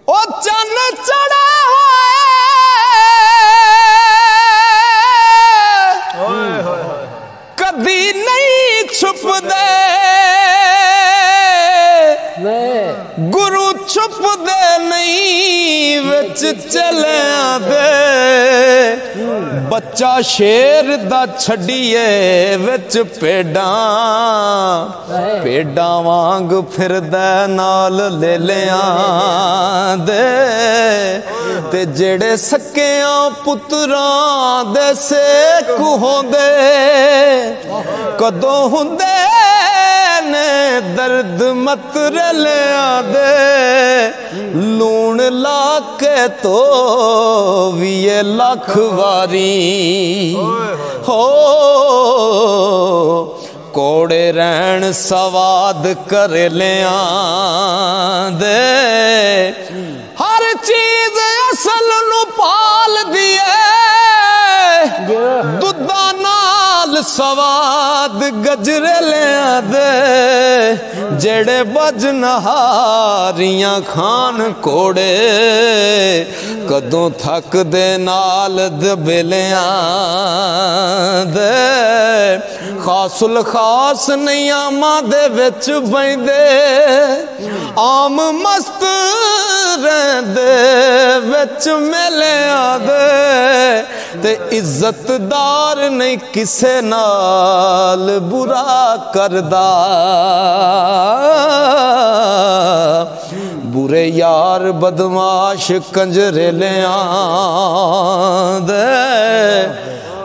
ओ चन चढ़ा कभी नहीं छुपदे गुरु छुपदे नहीं विच चलिया दे बच्चा शेर दा छड़िए विच भेडां भेडां वांग फिरदा नाल लेलियां दे ते जेड़े सकियां पुत्रां दे सेक होंदे कदों हुंदे ने दर्द मत रलिया दे लूण ला के तो भी ये लख वारी हो कोड़े रहन सवाद कर लिया दे हर चीज असल नु पाल दिए दुधा नाल सवाद गजरे लिया दे जेड़े बजनहारियां खान कोड़े कदों थक दे नाल दबेलिया दे खासुल खास नहीं आमा दे विच बैंदे आम मस्त रहंदे विच मेलिया दे ते इज्जतदार नहीं किसे नाल बुरा करदा बुरे यार बदमाश कंजरे लिया दे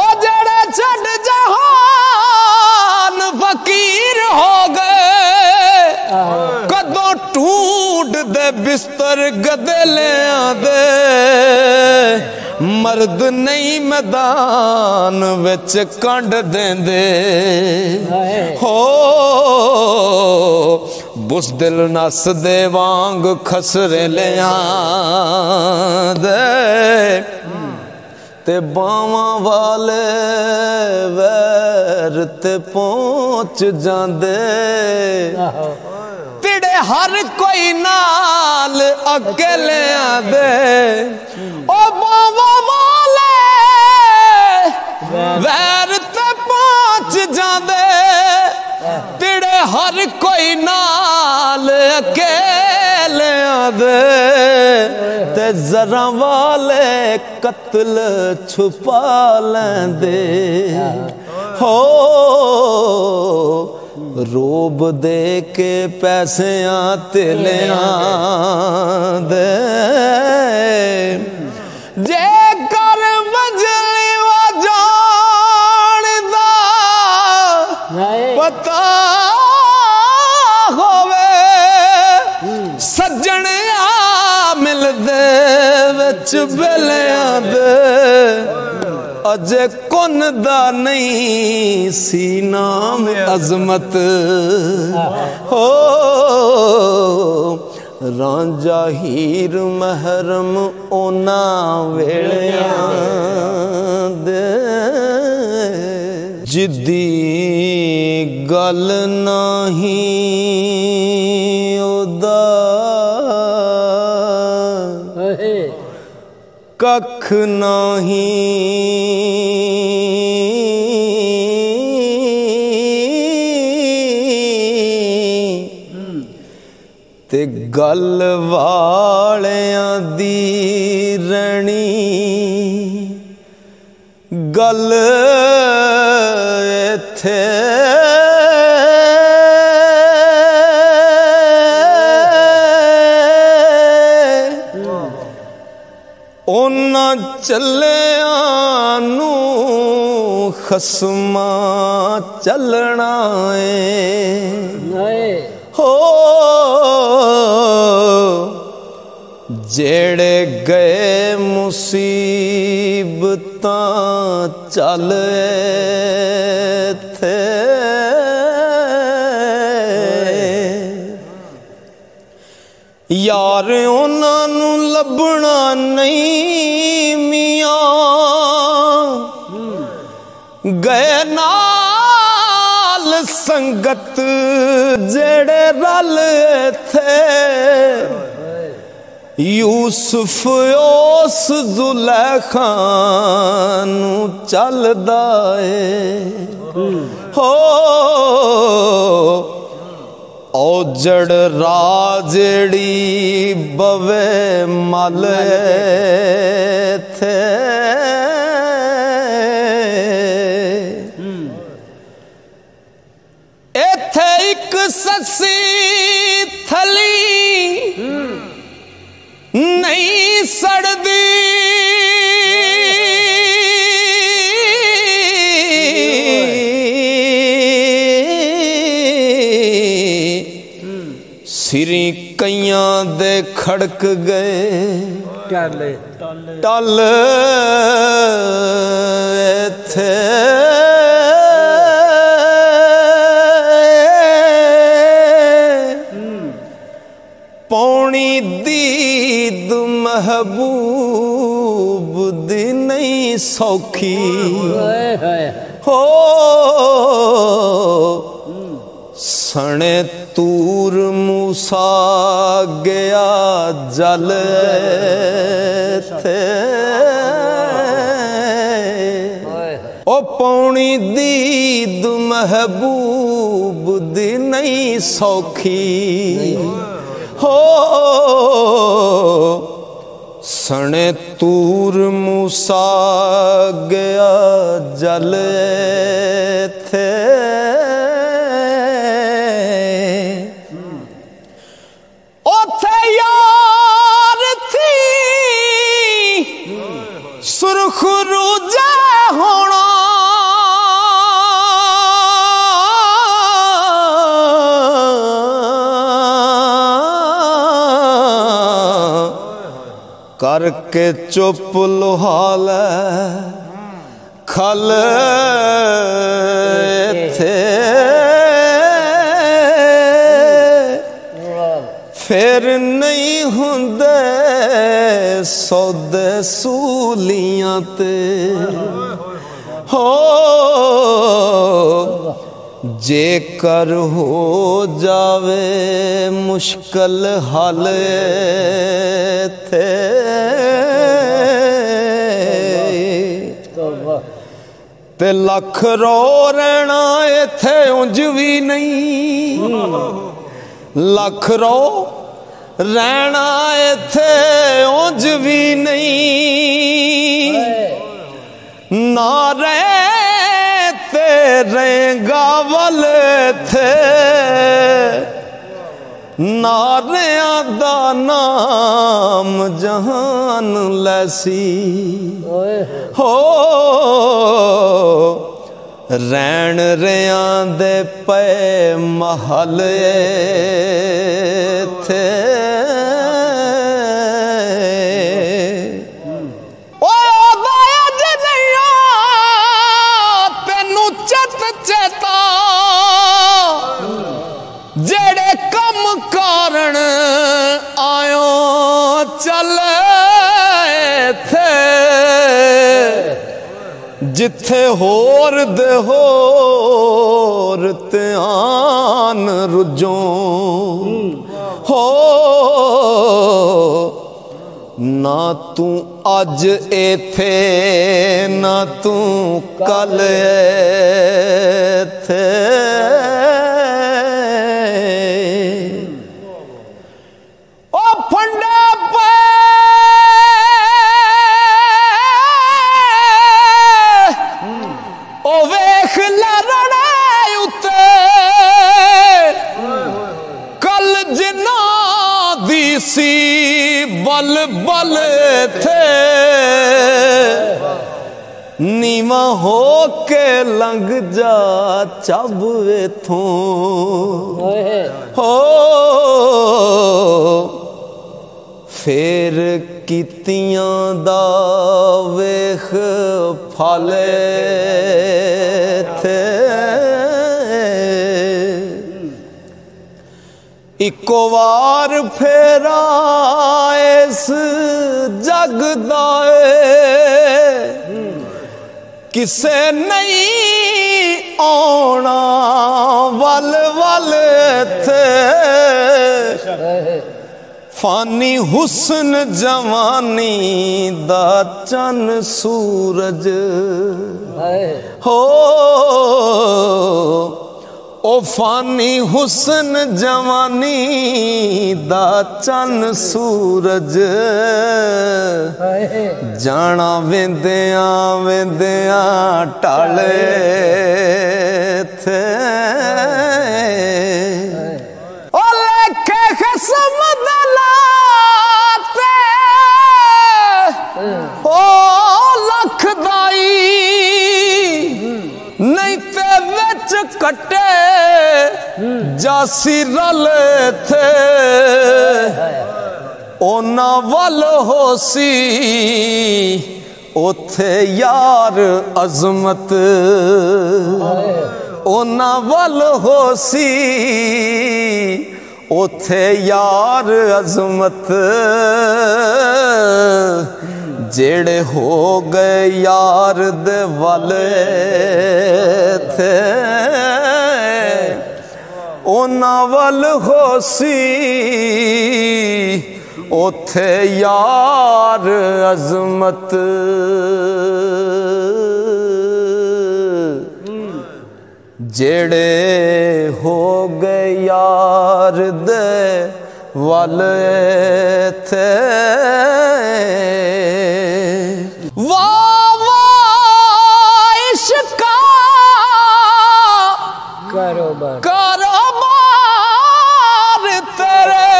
ओ जेड़े छड़ जहान फकीर हो गए कदों टूट दे बिस्तर गदेलिया दे मर्द नहीं मैदान विच कंड देंदे हो बुज़दिल नस दे वांग खसरे लिया दे ते बावां वाले वैर ते पहुंच जांदे तिड़े हर कोई नाल अकेले दे ओ बावां वाले वैर ते पहुंच जांदे तिड़े हर कोई नाल अकेले दे ते जरा वाले कत्ल छुपा लेंदे हो रोब दे के पैसियां तेलियां दे जे कर मंजली वा जानदा पता होवे सज्जन आ मिलदे विच बेलियां दे अजे कुन दा नहीं सी नाम अजमत हो रांझा हीर महरम ओना वेलियां दे जिद्दी गल नहीं ओदा कख नहीं ते गल वालियां दी रणी गल इत्थे ओना चलियां नू खसमा चलना है हो जेड़े गए मुसीबतां चल थे यार उन्हां नू लभना नहीं मियां गए नाल संगत जेड़े रल थे यूसुफ उस जुलैखा नू चलदा है हो औजड़ राजड़ी बवे मल थे एथे एक ससी थली नहीं सड़दी सिरी कईयां दे खड़क गए टल थे पौनी दीद महबूब दी नहीं सौखी हो सने तूर मूसा गया जल थे ओ पौनी दीद महबूब दी नहीं सौखी हो सने तूर मूसा गया जल थे ओथे यार थी सुरख रूजा होना करके चुप लुहाल खल थे फिर नहीं हुंदे सौदे सूलियां ते हो जेकर हो जावे मुश्किल हल थे ते लख रो रहना इथे उंज भी नहीं लख रो रहना इथे उंज भी नहीं ना रहेगा वल थे नारिया दा नाम जहान लैसी हो रैन रिया दे पे महल थे जेड़े कम कारण आयो चले थे जिथे होर दे होर त्यान रुजो हो ना तू अज एथे ना तू कल थे सी बल बल थे नीवा हो के लंघ जा चब इथों हो फिर कीतियां दा वेख फल थे इको वार फेरा इस जग दा किसे नहीं आना वल वल थे फानी हुस्न जवानी दा चन सूरज हो ओ फानी हुस्न जवानी दा चन सूरज जाना वेंदिया वेंदिया टाले थे ओ लेखे खसम दलाते ओ लखदाई नहीं ते विच कटे जासी रले थे ओना वल होसी ओथे यार अजमत ओना वल होसी ओथे यार अजमत जेड़े हो गए यार दे वाले थे ओना वल होसी ओथे यार अजमत जेड़े हो गए यार दे वाले थे वाह वाह इश्का कारोबार कारोबार तेरे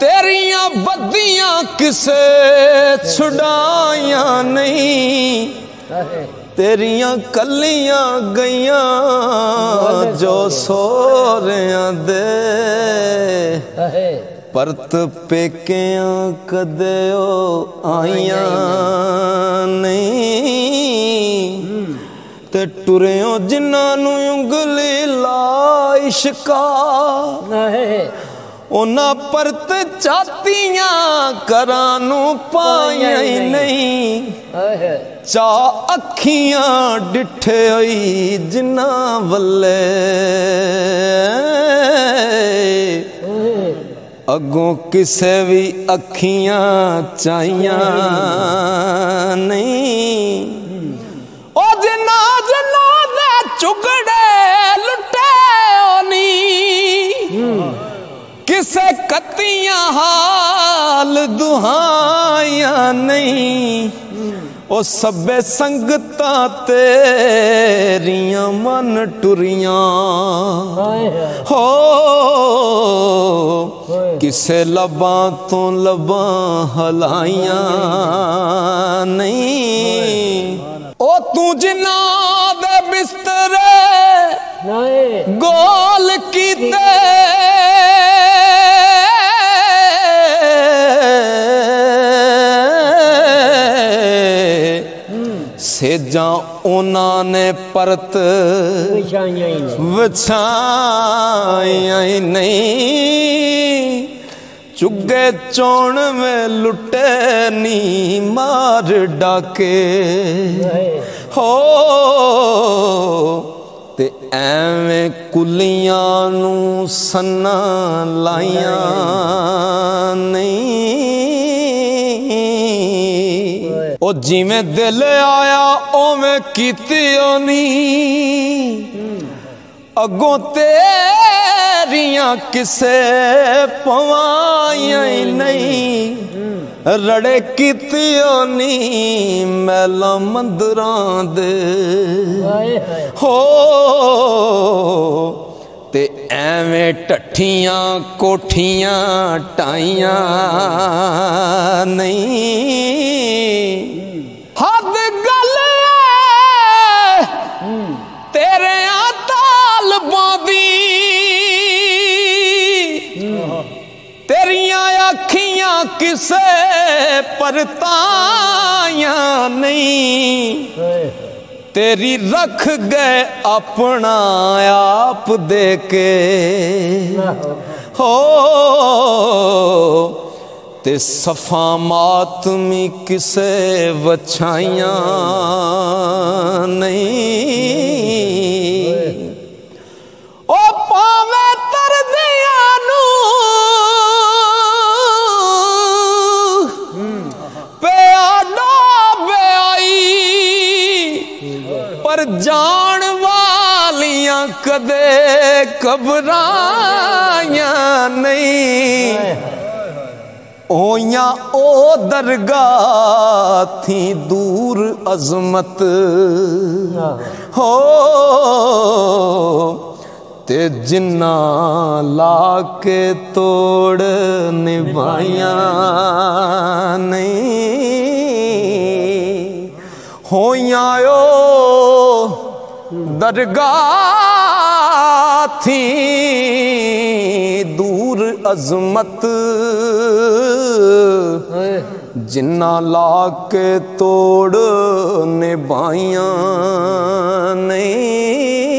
तेरियां बदियां किसे छुड़ाया नहीं तेरियां कलियां गईयां जो सोरियां दे परत पेकियां कदे ओ आइयां नहीं ते टुरियों जिन्हां नूं उंगली ला इश्का उन्हां परत चातियां करां नूं पाइयां ही नहीं चा अखियां डिठे होई जिन्ना वल्ले अगों किसे भी अखियां चाहियां नहीं ओ जिन्ना जिन्ना दे चुगड़े लुटे ओनी किसे कत्तियां हाल दुहाइयां नहीं ओ सबे संगता तेरियां मन टुरियां हो किसे लबां तो लबां हलाइयां नहीं ओ तू जिन्ना दे बिस्तरे गोल कीते सेजा उन्हां ने परत विछाइया ही नहीं चुगे चौण में लुटे नी मार डाके हो ते एवें कुलियां नू सन्ना लाइया नहीं ओ जिमें दिल आया ओवें कीती ओनी अगों तेरियां किसे पवाइयां ही नहीं रड़े कीती ओनी मैला मंदरां दे हो ते एवें टठियां कोठियां टाइयां नहीं हद गल तेरे तालबां दी तेरियां अखियां किसे परताइयां नहीं तेरी रख गए अपना आप दे के हो ते सफा मातमी किसे वछाइयां नहीं ओ पावे तरदियां नू जान वालियां कदे घबराया नहीं ओया ओ दरगाह थी दूर अजमत हो ते जिन्ना लाके तोड़ निभाया नहीं होया ओ दरगाह थी दूर अजमत जिन्ना लाके तोड़ निभाया नहीं